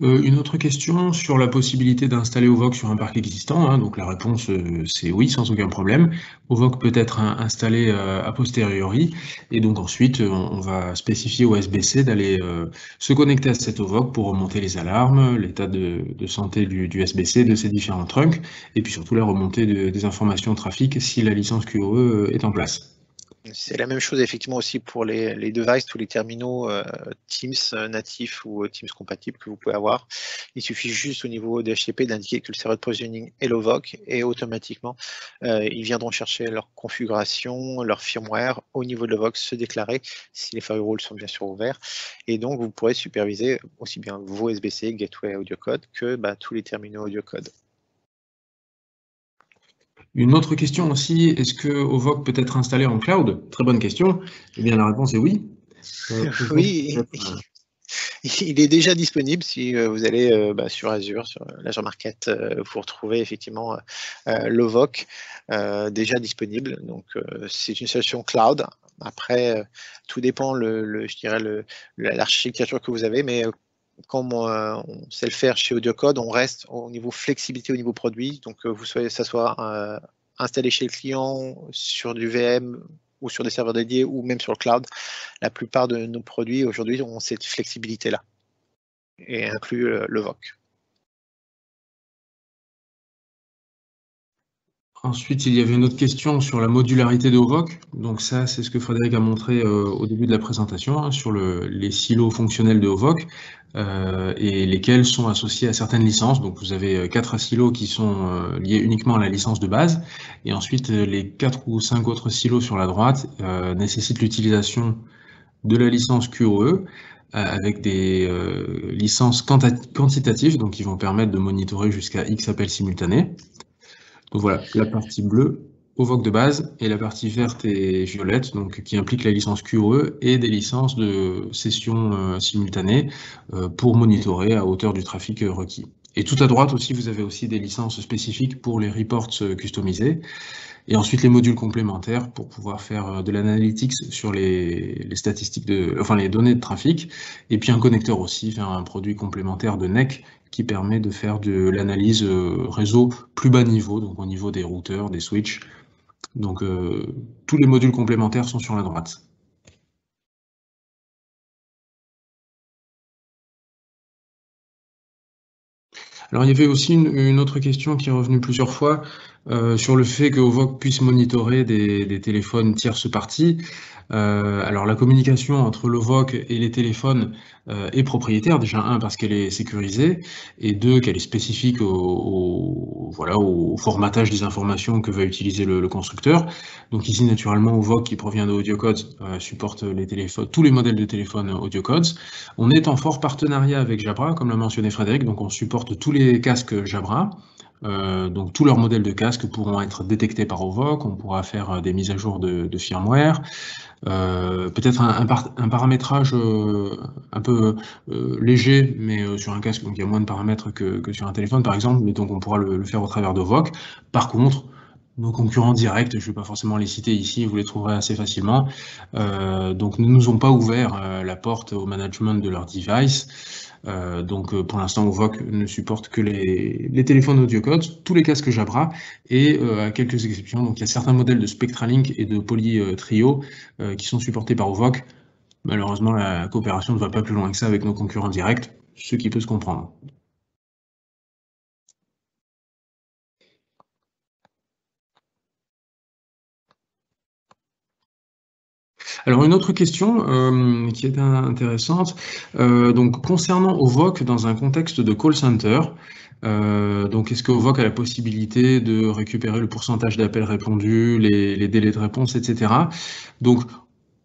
Une autre question sur la possibilité d'installer OVOC sur un parc existant. Hein, donc la réponse c'est oui, sans aucun problème. OVOC peut être installé a posteriori, et donc ensuite on va spécifier au SBC d'aller se connecter à cet OVOC pour remonter les alarmes, l'état de santé du SBC, de ses différents trunks, et puis surtout la remontée des informations trafic si la licence QoE est en place. C'est la même chose effectivement aussi pour les devices, tous les terminaux Teams natifs ou Teams compatibles que vous pouvez avoir. Il suffit juste au niveau DHCP d'indiquer que le serveur de provisioning est l'OVOC et automatiquement ils viendront chercher leur configuration, leur firmware au niveau de l'OVOC, se déclarer si les firewalls sont bien sûr ouverts. Et donc vous pourrez superviser aussi bien vos SBC, Gateway Audio Code, que tous les terminaux Audio Code. Une autre question aussi, est-ce que OVOC peut être installé en cloud? Très bonne question. Eh bien, la réponse est oui. Oui, il est déjà disponible si vous allez sur Azure, sur l'Azure Market, vous retrouvez effectivement l'OVOC déjà disponible. Donc, c'est une solution cloud. Après, tout dépend, je dirais, l'architecture que vous avez, mais comme on sait le faire chez AudioCode, on reste au niveau flexibilité, au niveau produit. Donc, ça soit installé chez le client, sur du VM ou sur des serveurs dédiés ou même sur le cloud. La plupart de nos produits aujourd'hui ont cette flexibilité-là et inclut le VOC. Ensuite, il y avait une autre question sur la modularité de OVOC. Donc ça, c'est ce que Frédéric a montré au début de la présentation, hein, sur les silos fonctionnels de OVOC et lesquels sont associés à certaines licences. Donc vous avez 4 silos qui sont liés uniquement à la licence de base. Et ensuite, les 4 ou 5 autres silos sur la droite nécessitent l'utilisation de la licence QoE avec des licences quantitatives, donc qui vont permettre de monitorer jusqu'à X appels simultanés. Donc voilà, la partie bleue, OVOC de base, et la partie verte et violette, donc qui implique la licence QoE et des licences de session simultanée pour monitorer à hauteur du trafic requis. Et tout à droite aussi, vous avez aussi des licences spécifiques pour les reports customisés. Et ensuite, les modules complémentaires pour pouvoir faire de l'analytics sur les statistiques les données de trafic. Et puis un connecteur aussi vers un produit complémentaire de NEC qui permet de faire de l'analyse réseau plus bas niveau, donc au niveau des routeurs, des switches. Donc tous les modules complémentaires sont sur la droite. Alors il y avait aussi une autre question qui est revenue plusieurs fois sur le fait que Ovoc puisse monitorer des téléphones tierces parties. Alors la communication entre l'Ovoc et les téléphones est propriétaire, déjà parce qu'elle est sécurisée, et deux, qu'elle est spécifique voilà, au formatage des informations que va utiliser le constructeur. Donc ici, naturellement, Ovoc, qui provient de AudioCodes, supporte les téléphones, tous les modèles de téléphones AudioCodes. On est en fort partenariat avec Jabra, comme l'a mentionné Frédéric, donc on supporte tous les casques Jabra. Donc tous leurs modèles de casques pourront être détectés par Ovoc, on pourra faire des mises à jour de firmware, peut-être un paramétrage un peu léger, mais sur un casque, donc il y a moins de paramètres que sur un téléphone par exemple, mais donc on pourra le faire au travers d'Ovoc. Par contre, nos concurrents directs, je ne vais pas forcément les citer ici, vous les trouverez assez facilement, donc ne nous ont pas ouvert la porte au management de leur device. Donc pour l'instant, Ovoc ne supporte que les téléphones AudioCodes, tous les casques Jabra, et à quelques exceptions. Donc il y a certains modèles de SpectraLink et de Poly Trio qui sont supportés par Ovoc. Malheureusement, la coopération ne va pas plus loin que ça avec nos concurrents directs, ce qui peut se comprendre. Alors une autre question qui est intéressante, donc concernant Ovoc dans un contexte de call center, donc est-ce que Ovoc a la possibilité de récupérer le pourcentage d'appels répondus, les délais de réponse, etc. Donc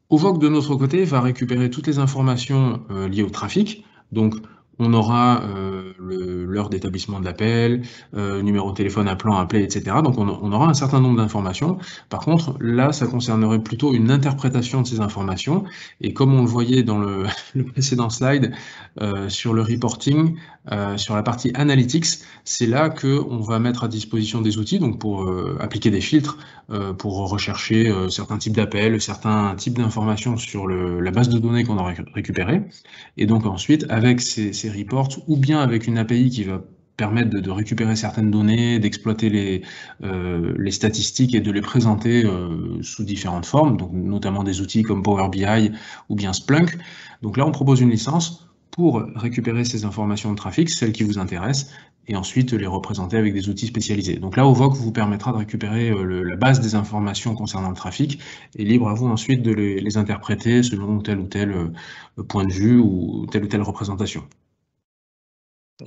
Ovoc de notre côté va récupérer toutes les informations liées au trafic, donc on aura l'heure d'établissement de l'appel, numéro de téléphone appelant, appelé, etc. Donc on aura un certain nombre d'informations. Par contre, là, ça concernerait plutôt une interprétation de ces informations. Et comme on le voyait dans le précédent slide, sur le reporting, sur la partie analytics, c'est là qu'on va mettre à disposition des outils, donc pour appliquer des filtres, pour rechercher certains types d'appels, certains types d'informations sur la base de données qu'on aura récupérée. Et donc ensuite, avec ces reports, ou bien avec une API qui va permettre de récupérer certaines données, d'exploiter les statistiques et de les présenter sous différentes formes, donc notamment des outils comme Power BI ou bien Splunk. Donc là, on propose une licence pour récupérer ces informations de trafic, celles qui vous intéressent, et ensuite les représenter avec des outils spécialisés. Donc là, Ovoc vous permettra de récupérer la base des informations concernant le trafic, et libre à vous ensuite de les interpréter selon tel ou tel point de vue ou telle représentation.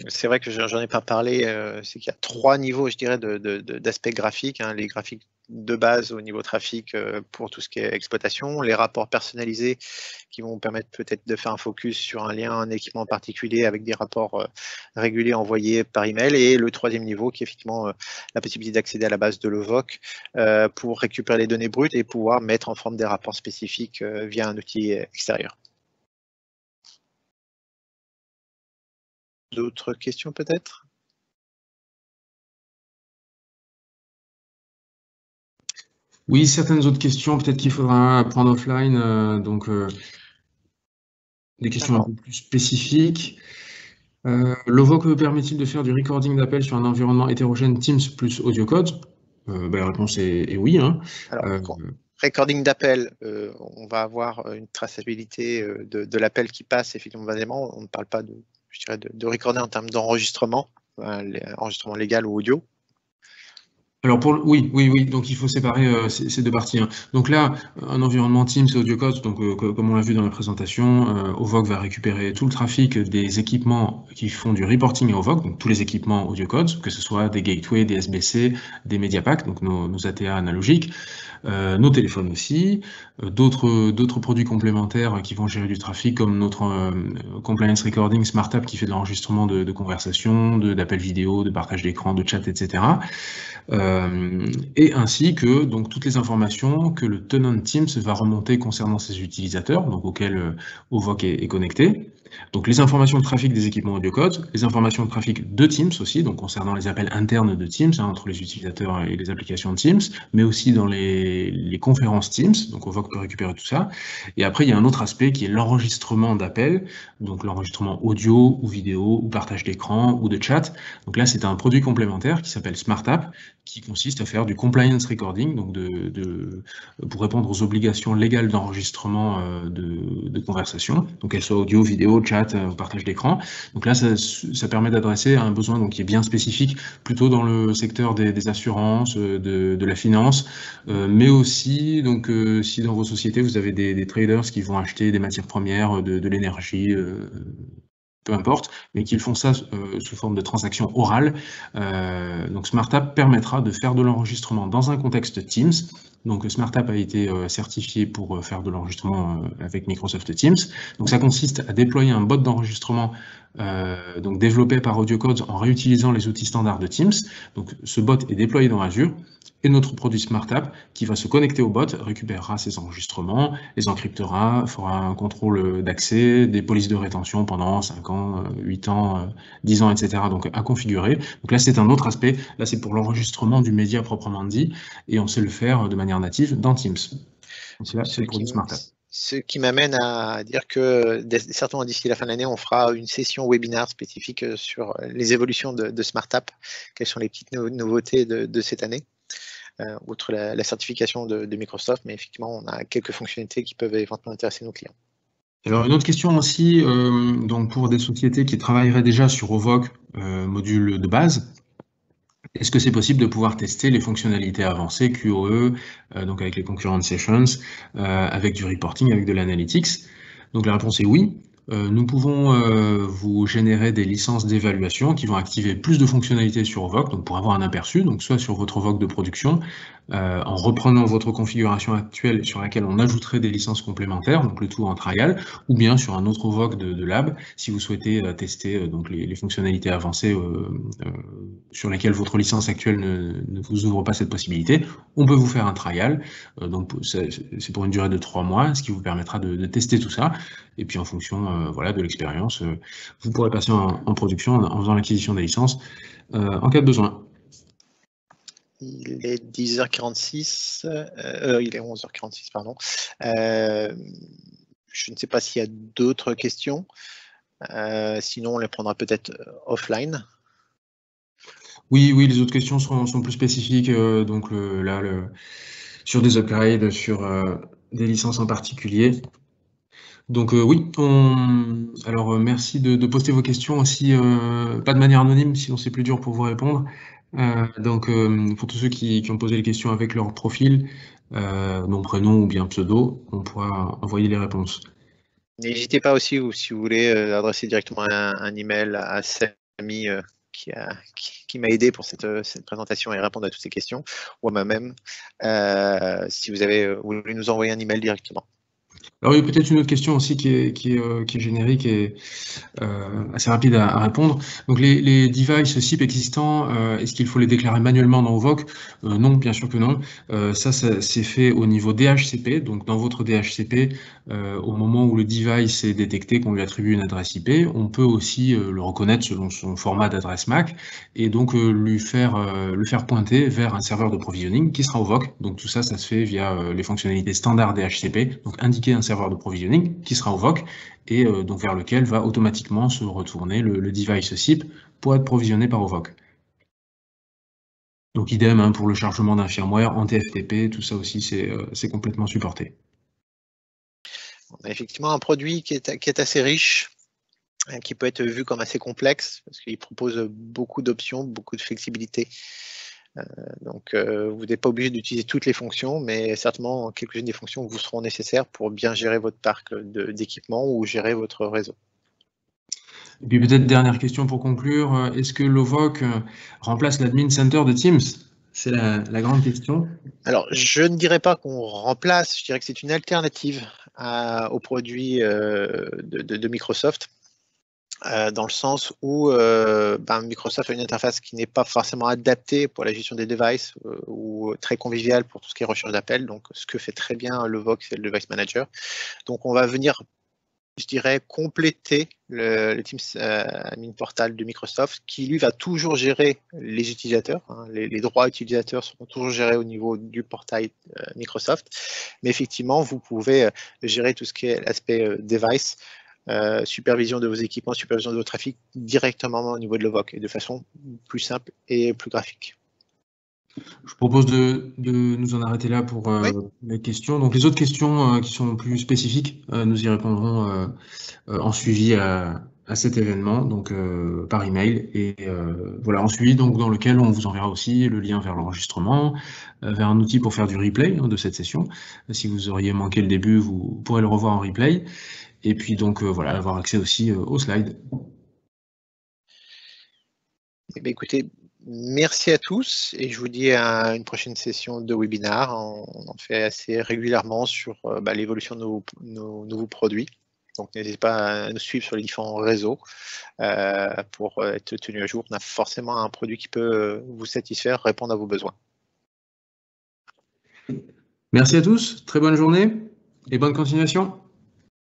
C'est vrai que j'en ai pas parlé, c'est qu'il y a 3 niveaux, je dirais, d'aspects graphiques, hein, les graphiques de base au niveau trafic pour tout ce qui est exploitation, les rapports personnalisés qui vont permettre peut-être de faire un focus sur un lien, un équipement particulier avec des rapports réguliers envoyés par email, et le 3e niveau qui est effectivement la possibilité d'accéder à la base de l'Ovoc pour récupérer les données brutes et pouvoir mettre en forme des rapports spécifiques via un outil extérieur. D'autres questions peut-être? Oui, certaines autres questions, peut-être qu'il faudra prendre offline, donc des questions un peu plus spécifiques. L'Ovoc permet-il de faire du recording d'appels sur un environnement hétérogène Teams plus AudioCodes? La réponse est oui. Hein. Alors, recording d'appel, on va avoir une traçabilité de l'appel qui passe effectivement. On ne parle pas de recorder en termes d'enregistrement, enregistrement légal ou audio. Alors oui, donc il faut séparer ces deux parties. Hein. Donc là, un environnement Teams et AudioCodes, donc comme on l'a vu dans la présentation, Ovoc va récupérer tout le trafic des équipements qui font du reporting à Ovoc, donc tous les équipements AudioCodes, que ce soit des gateways, des SBC, des Mediapack, donc nos ATA analogiques, nos téléphones aussi, d'autres produits complémentaires qui vont gérer du trafic, comme notre compliance recording SmartApp qui fait de l'enregistrement de conversations, d'appels vidéo, de partage d'écran, de chat, etc. Et ainsi que donc toutes les informations que le tenant Teams va remonter concernant ses utilisateurs, donc auxquels Ovoc est connecté. Donc les informations de trafic des équipements AudioCodes, les informations de trafic de Teams aussi, donc concernant les appels internes de Teams, hein, entre les utilisateurs et les applications de Teams, mais aussi dans les conférences Teams, donc Ovoc peut récupérer tout ça. Et après, il y a un autre aspect qui est l'enregistrement d'appels, donc l'enregistrement audio ou vidéo, ou partage d'écran, ou de chat. Donc là, c'est un produit complémentaire qui s'appelle SmartApp, qui consiste à faire du compliance recording, donc pour répondre aux obligations légales d'enregistrement de conversation, donc qu'elles soient audio, vidéo, vidéo, chat, partage d'écran. Donc là, ça permet d'adresser un besoin donc, qui est bien spécifique, plutôt dans le secteur des assurances, de la finance, mais aussi donc, si dans vos sociétés, vous avez des traders qui vont acheter des matières premières, de l'énergie, peu importe, mais qu'ils font ça sous forme de transaction orale. Donc SmartApp permettra de faire de l'enregistrement dans un contexte Teams. Donc SmartApp a été certifié pour faire de l'enregistrement avec Microsoft Teams. Donc ça consiste à déployer un bot d'enregistrement donc développé par AudioCodes en réutilisant les outils standards de Teams. Donc ce bot est déployé dans Azure. Et notre produit SmartApp qui va se connecter au bot, récupérera ces enregistrements, les encryptera, fera un contrôle d'accès, des polices de rétention pendant 5 ans, 8 ans, 10 ans, etc. Donc à configurer. Donc là, c'est un autre aspect. Là, c'est pour l'enregistrement du média proprement dit, et on sait le faire de manière native dans Teams. Donc là, c'est le produit SmartApp. Ce qui m'amène à dire que certainement d'ici la fin de l'année, on fera une session webinaire spécifique sur les évolutions de SmartApp. Quelles sont les petites nouveautés de cette année, outre la certification de Microsoft, mais effectivement, on a quelques fonctionnalités qui peuvent éventuellement intéresser nos clients. Alors une autre question aussi, donc pour des sociétés qui travailleraient déjà sur Ovoc, module de base, est-ce que c'est possible de pouvoir tester les fonctionnalités avancées QoE, donc avec les concurrent sessions, avec du reporting, avec de l'analytics? Donc la réponse est oui. Nous pouvons vous générer des licences d'évaluation qui vont activer plus de fonctionnalités sur Ovoc, donc pour avoir un aperçu, donc soit sur votre Ovoc de production, en reprenant votre configuration actuelle sur laquelle on ajouterait des licences complémentaires, donc le tout en trial, ou bien sur un autre Ovoc de lab, si vous souhaitez tester donc les fonctionnalités avancées sur lesquelles votre licence actuelle ne vous ouvre pas cette possibilité. On peut vous faire un trial, donc c'est pour une durée de 3 mois, ce qui vous permettra de tester tout ça. Et puis en fonction voilà, de l'expérience, vous pourrez passer en production en faisant l'acquisition des licences en cas de besoin. Il est 10h46, il est 11h46, pardon. Je ne sais pas s'il y a d'autres questions. Sinon, on les prendra peut-être offline. Oui, les autres questions sont plus spécifiques. Donc là, sur des upgrades, sur des licences en particulier. Donc oui, alors merci de poster vos questions aussi, pas de manière anonyme, sinon c'est plus dur pour vous répondre. Donc pour tous ceux qui ont posé les questions avec leur profil, nom, prénom ou bien pseudo, on pourra envoyer les réponses. N'hésitez pas aussi, ou si vous voulez, adresser directement un email à Samy qui m'a aidé pour cette présentation et répondre à toutes ces questions, ou à moi-même, si vous voulez nous envoyer un email directement. Alors il y a peut-être une autre question aussi qui est générique et assez rapide à répondre. Donc les devices SIP existants, est-ce qu'il faut les déclarer manuellement dans Ovoc? Non, bien sûr que non. Ça c'est fait au niveau DHCP. Donc dans votre DHCP, au moment où le device est détecté, qu'on lui attribue une adresse IP, on peut aussi le reconnaître selon son format d'adresse MAC et donc le faire pointer vers un serveur de provisioning qui sera Ovoc. Donc tout ça, ça se fait via les fonctionnalités standards DHCP. Donc indiquer un serveur de provisioning qui sera Ovoc et donc vers lequel va automatiquement se retourner le device SIP pour être provisionné par Ovoc. Donc idem hein, pour le chargement d'un firmware en TFTP, tout ça aussi c'est complètement supporté. On a effectivement un produit qui est assez riche, qui peut être vu comme assez complexe, parce qu'il propose beaucoup d'options, beaucoup de flexibilité. Donc vous n'êtes pas obligé d'utiliser toutes les fonctions, mais certainement quelques-unes des fonctions vous seront nécessaires pour bien gérer votre parc d'équipement ou gérer votre réseau. Et puis peut-être dernière question pour conclure, est-ce que l'Ovoc remplace l'admin center de Teams? C'est la grande question. Alors, je ne dirais pas qu'on remplace, je dirais que c'est une alternative aux produits de Microsoft, dans le sens où Microsoft a une interface qui n'est pas forcément adaptée pour la gestion des devices ou très conviviale pour tout ce qui est recherche d'appels. Donc, ce que fait très bien l'Ovoc, c'est le Device Manager. Donc, on va venir, je dirais, compléter le Teams Admin Portal de Microsoft, qui lui va toujours gérer les utilisateurs. Hein, les droits utilisateurs seront toujours gérés au niveau du portail Microsoft. Mais effectivement, vous pouvez gérer tout ce qui est l'aspect device, supervision de vos équipements, supervision de votre trafic directement au niveau de l'Ovoc et de façon plus simple et plus graphique. Je propose de nous en arrêter là pour Oui. les questions. Donc les autres questions qui sont plus spécifiques, nous y répondrons en suivi à cet événement, donc par email. Et voilà, en suivi, donc, dans lequel on vous enverra aussi le lien vers l'enregistrement, vers un outil pour faire du replay de cette session. Si vous auriez manqué le début, vous pourrez le revoir en replay. Et puis donc voilà, avoir accès aussi aux slides. Eh bien, écoutez, merci à tous et je vous dis à une prochaine session de webinar. On en fait assez régulièrement sur l'évolution de nos nouveaux produits. Donc n'hésitez pas à nous suivre sur les différents réseaux pour être tenu à jour. On a forcément un produit qui peut vous satisfaire, répondre à vos besoins. Merci à tous, très bonne journée et bonne continuation.